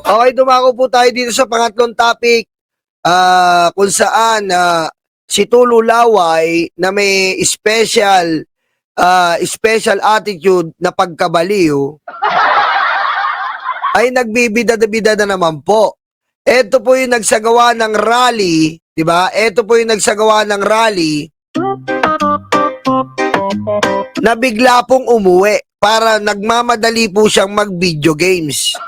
Okay, dumako po tayo dito sa pangatlong topic kung saan si Tulu Laway na may special attitude na pagkabaliw ay nagbibida-bida na naman po. Ito po yung nagsagawa ng rally, 'di ba? Ito po yung nagsagawa ng rally na bigla pong umuwi para nagmamadali po siyang mag-video games.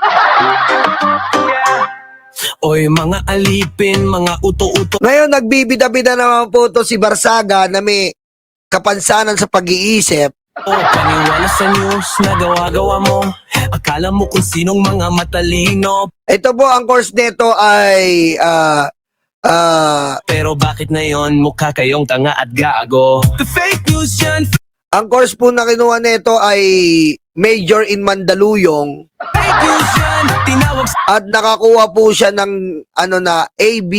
Oy mga alipin, mga uto-uto. Ngayon, nagbibida-bida naman po to si Barsaga na may kapansanan sa pag-iisip. Paniwala sa news na gawa-gawa mo. Akala mo kung sinong mga matalino. Ito po, ang course nito ay Pero bakit na yon mukha kayong tanga at gago? The fake news yan. ang course po na kinuha nito ay Major in Mandaluyong Fake news yan. Tinawag sa at nakakuha po siya ng AB.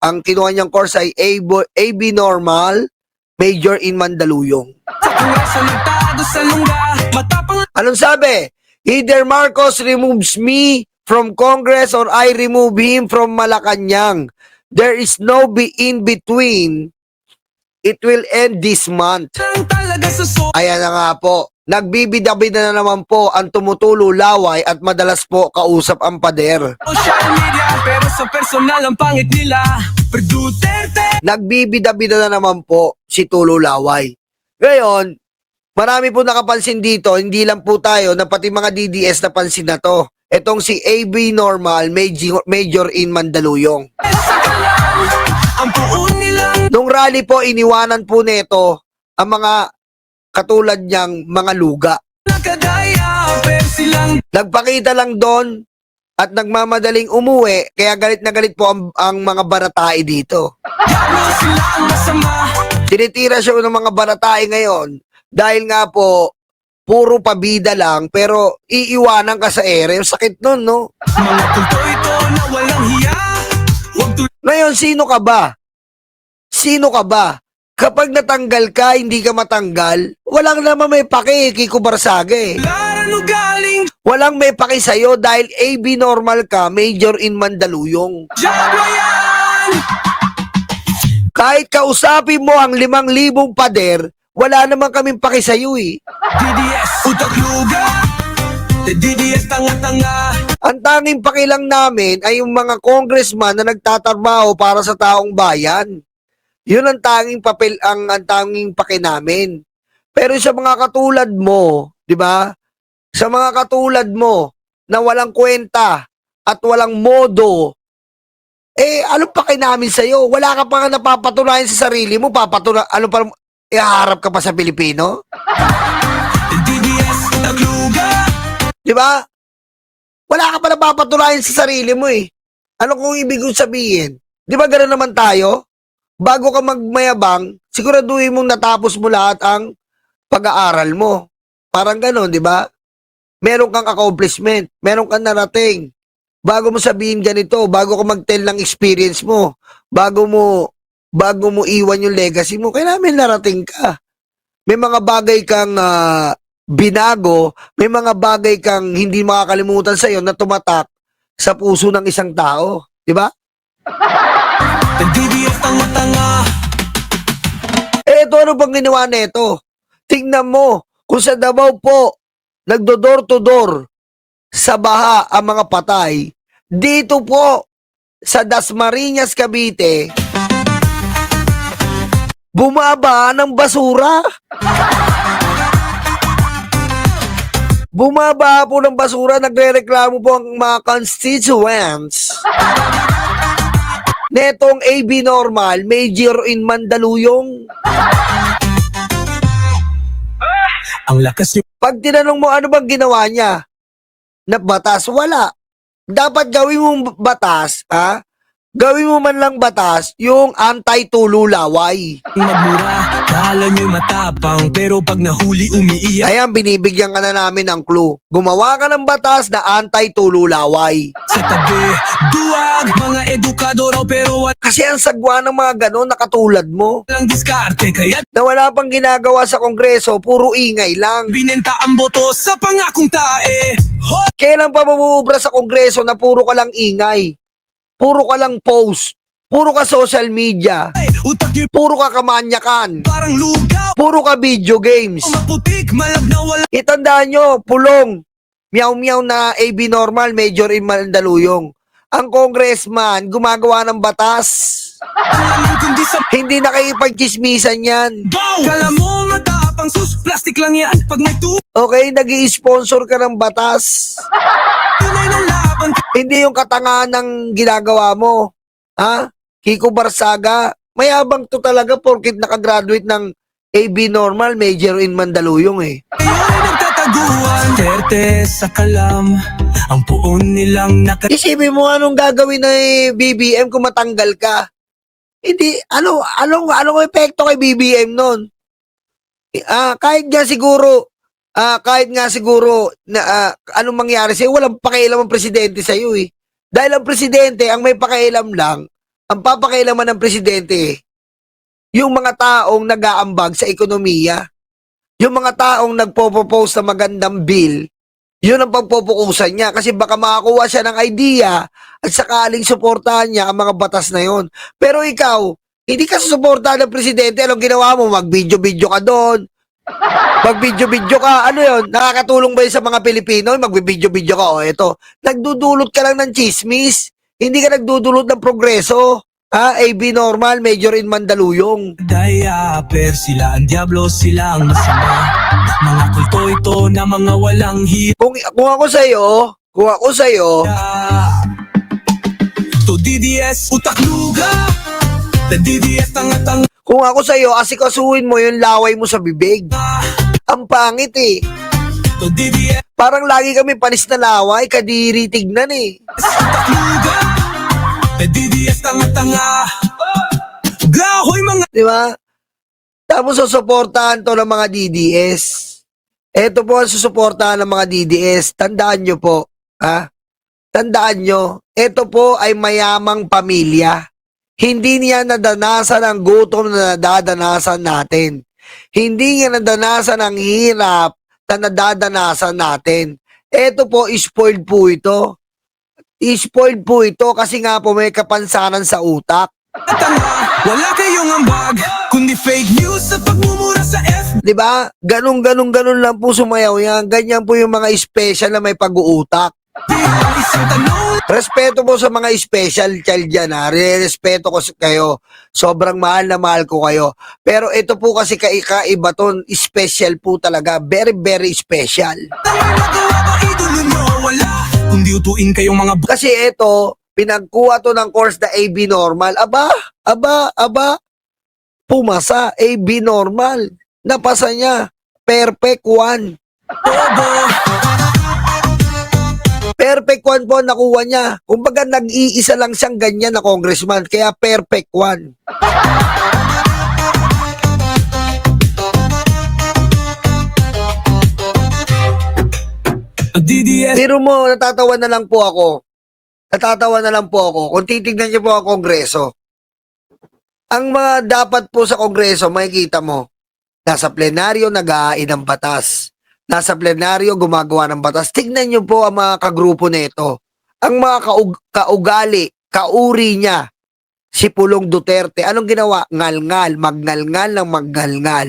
Ang kinuha niyang course ay AB Normal Major in Mandaluyong. kongreso nagtago sa lungga. Matapang Anong sabi? Either Marcos removes me from Congress or I remove him from Malacanang. There is no in between. It will end this month. lang talaga sa Ayan na nga po. Nagbibida-bida na naman po ang Tumutulo Laway at madalas po kausap ang pader. social media. Pero sa personal ang pangit nila. Per Duterte. Nagbibida-bida na naman po si Tulo Laway. Ngayon, marami po nakapansin dito, hindi lang po tayo, na pati mga DDS napansin na to. Etong si AB Normal, Major in Mandaluyong. Sa kalam. Ang puon nilang Nung rally po, iniwanan po nito ang mga katulad niyang mga luga. nakadaya. Pero silang Nagpakita lang doon at nagmamadaling umuwi, kaya galit na galit po ang mga baratai dito. gago sila ang masama. Tinitira siya ng mga baratai ngayon dahil nga po, puro pabida lang, pero iiwanan ka sa ere. Sakit nun, no? Mga kulto ito na walang hiya. Huwag Ngayon, sino ka ba? Sino ka ba? Kapag natanggal ka, hindi ka matanggal, walang naman may paki, Kiko Barsaga eh. tularan o galing. Walang may paki sa'yo dahil AB Normal ka, Major in Mandaluyong. Diablo yan. Kahit kausapin mo ang 5,000 pader, wala naman kaming paki sa'yo eh. DDS utak luga. DDS tanga-tanga. Ang tanging paki lang namin ay yung mga congressman na nagtatrabaho para sa taong bayan. Yun ang tanging papel, ang tanging paki namin. Pero sa mga katulad mo, di ba? Sa mga katulad mo na walang kwenta at walang modo, anong paki namin sa'yo? Wala ka pa nga napapatunayan sa sarili mo, ano pa, ihaharap ka pa sa Pilipino? DDS utak luga. Di ba? Wala ka pa napapatunayan sa sarili mo eh. Ano kung ibig kong sabihin? Di ba gano'n naman tayo? Bago ka magmayabang, siguraduhin mong natapos mo lahat ang pag-aaral mo. Parang gano'n, di ba? Meron kang accomplishment, meron kang narating. Bago mo sabihin ganito, bago ka mag-tell ng experience mo, bago mo iwan yung legacy mo, kailangan may narating ka. May mga bagay kang binago, may mga bagay kang hindi makakalimutan sa'yo na tumatak sa puso ng isang tao. Di ba? DDS tanga-tanga. Ito ano bang ginawa nito? Tingnan mo, kung sa Davao po, nagdo-door to door sa baha ang mga patay, dito po, sa Dasmariñas, Cavite, bumaba ng basura. Bumaba po ng basura, nagre-reklamo po ang mga constituents. Netong AB Normal, Major in Mandaluyong. Ang lakas niyo. Pag tinanong mo ano bang ginawa niya na batas, wala. Dapat gawin mong batas, gawin mo man lang batas yung anti-Tulo Laway. Magmura. Kala niyo matapang. Pero pag nahuli umiiyak. Ayan, binibigyan ka na namin ng clue. Gumawa ka ng batas na anti-Tulo Laway. Sa tabi. Duwag. Mga edukador pero Kasi ang sagwa ng mga ganon na katulad mo, walang diskarte. Kaya na wala pang ginagawa sa Kongreso, puro ingay lang. binenta ang boto sa pangakong tae. Hot. Kaya Kailan pa mamuubra sa Kongreso na puro ka lang ingay? Puro ka lang post? Puro ka social media? Utak yun Puro ka kamanyakan? parang lugaw. Puro ka video games? Maputik, malab na wala. Itandaan nyo, pulong. Meow-meow na AB Normal, Major in Mandaluyong. Ang congressman, gumagawa ng batas. Alam kundi sa Hindi na kayo pagchismisan yan. bow. Kala mo matapang sus, plastic lang yan. Pag may Okay, nag-i-sponsor ka ng batas. tunay na laban. Hindi yung katangahan ng ginagawa mo. Ha? Kiko Barsaga, mayabang to talaga porkit nakagraduate ng AB Normal, Major in Mandaluyong eh. Kayo ay nagtataguan. Terte sa kalam. Ang puon nilang Isipin mo anong gagawin na BBM kung matanggal ka. Hindi, anong epekto kay BBM nun? Kahit nga siguro na anong mangyari sa'yo, walang pakialam ang presidente sa'yo eh. Dahil ang presidente, ang may pakialam lang, ang papakailaman ng presidente, yung mga taong nag-aambag sa ekonomiya, yung mga taong nagpo-propose na magandang bill, yun ang pagpopokusan niya kasi baka makakuha siya ng idea at sakaling suportahan niya ang mga batas na yun. Pero ikaw, hindi ka susuportahan ng presidente, anong ginawa mo? Mag-video-video ka doon. Mag-video-video ka, ano yun? Nakakatulong ba yun sa mga Pilipino? Mag-video-video ka, eto. Nagdudulot ka lang ng chismis. Hindi ka nagdudulot ng progreso. AB Normal, Major in Mandaluyong. Diaper, sila ang diablo, sila ang masama. Mga kulto ito na mga walang hiya. Kung ako sa'yo, To DDS, utak luga. The DDS, tanga-tanga. kung ako sa'yo, asikasuhin mo yung laway mo sa bibig. Ang pangit eh. To DDS, Parang lagi kami panis na laway, kadiri tignan eh. utak luga. The DDS, tanga-tanga. Gahoy mga Di ba? Tapos susuportahan to ng mga DDS. Ito po ang susuportahan ng mga DDS. Tandaan nyo po. Tandaan nyo. Ito po ay mayamang pamilya. Hindi niya nadanasan ang gutom na nadadanasan natin. Hindi niya nadanasan ang hirap na nadadanasan natin. Ito po, spoiled po ito. Spoiled po ito kasi nga po may kapansanan sa utak. tanga. Wala kayong ambag, kundi fake news sa pagmumura sa F. 'Di ba? Ganun lang po sumayaw yan. Ganyan po yung mga special na may pag-uutak. Ang isang tanong. Respeto po sa mga special child dyan ha. Respeto ko kayo. Sobrang mahal na mahal ko kayo. Pero ito po kasi kaikaiba to. Special po talaga. Very, very special. Tama nagawa ba idolo nyo? Wala. Kundi utuin kayong mga Kasi ito, pinagkuha to ng course na AB Normal. Aba. Pumasa. AB Normal. Napasa niya. Perfect 1. bobo. Perfect 1 po ang nakuha niya. Kumbaga nag-iisa lang siyang ganyan na congressman. Kaya perfect 1. DDS. Pero mo, natatawa na lang po ako. Kung titignan niyo po ang kongreso. Ang mga dapat po sa kongreso, makikita mo, nasa plenaryo nag-aain ng batas. Nasa plenaryo gumagawa ng batas. Tignan niyo po ang mga kagrupo nito. Ang mga kaugali, kauri niya, si Pulong Duterte, anong ginawa? Ngalngal, magngalngal ng magngalngal.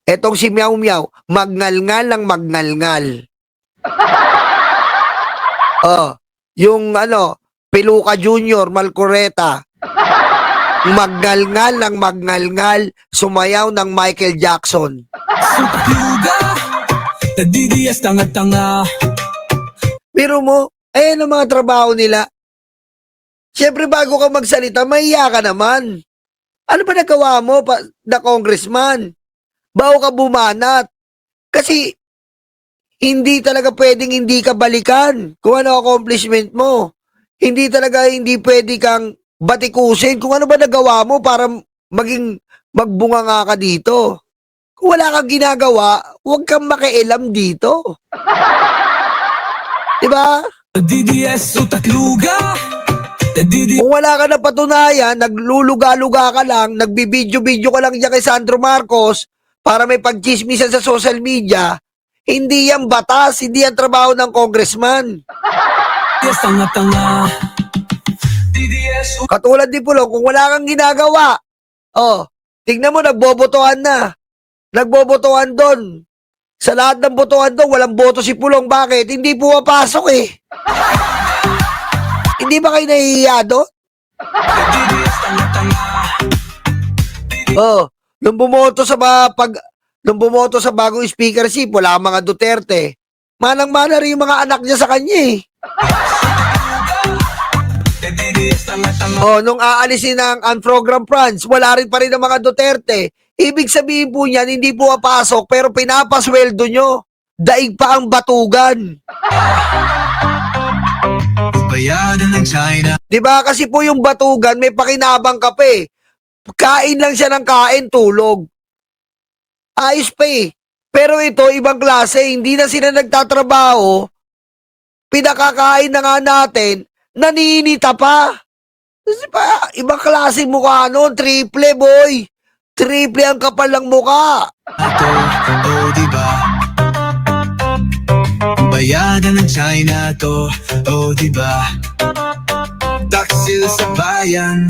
Etong si Meow Meow, magngalngal ng magngalngal. Yung Peluca Junior, Malcoreta, magngalngal ng magngalngal, sumayaw ng Michael Jackson. Sutak luga. The DDS, tanga-tanga. Pero mo, ayan ang mga trabaho nila. Siyempre bago ka magsalita, mahiya ka naman. Ano ba nagawa mo na congressman? Bago ka bumanat. Kasi hindi talaga pwedeng hindi ka balikan kung ano accomplishment mo. Hindi pwede kang batikusin kung ano ba nagawa mo para magbunga nga ka dito. Kung wala kang ginagawa, huwag kang makialam dito. Diba? The DDS, utak luga. The DDS. Kung wala ka na patunayan, nagluluga-luga ka lang, nagbibidyo-video ka lang dyan kay Sandro Marcos para may pagchismisan sa social media, Hindi yan batas, hindi yan trabaho ng congressman. Yes, tanga-tanga. DDS, Katulad ni Pulong, kung wala kang ginagawa, tignan mo, nagbobotohan na. Nagbobotohan doon. Sa lahat ng botohan doon, walang boto si Pulong. Bakit? Hindi pumapasok eh. Hindi ba kayo nahihiya doon? DDS, tanga-tanga. Nung bumoto sa bagong speakership, wala mga Duterte. Manang-mana rin yung mga anak niya sa kanya eh. DDS, tanga-tanga. Nung aalisin ng unprogrammed funds, wala rin pa rin ang mga Duterte. Ibig sabihin po niyan, hindi po papasok pero pinapasweldo nyo. Daig pa ang batugan. Bayaran ng China. Diba? Kasi po yung batugan, may pakinabang ka pa eh. Kain lang siya ng kain, tulog. Ayos pa eh. Pero ito, ibang klase, hindi na sila nagtatrabaho. Pinakakain na nga natin, naninita pa. Diba? Ibang klase mukha nun, triple boy. Triple ang kapal ng mukha. Ito, diba? Bayaran ng China to, diba? Taksil sa bayan.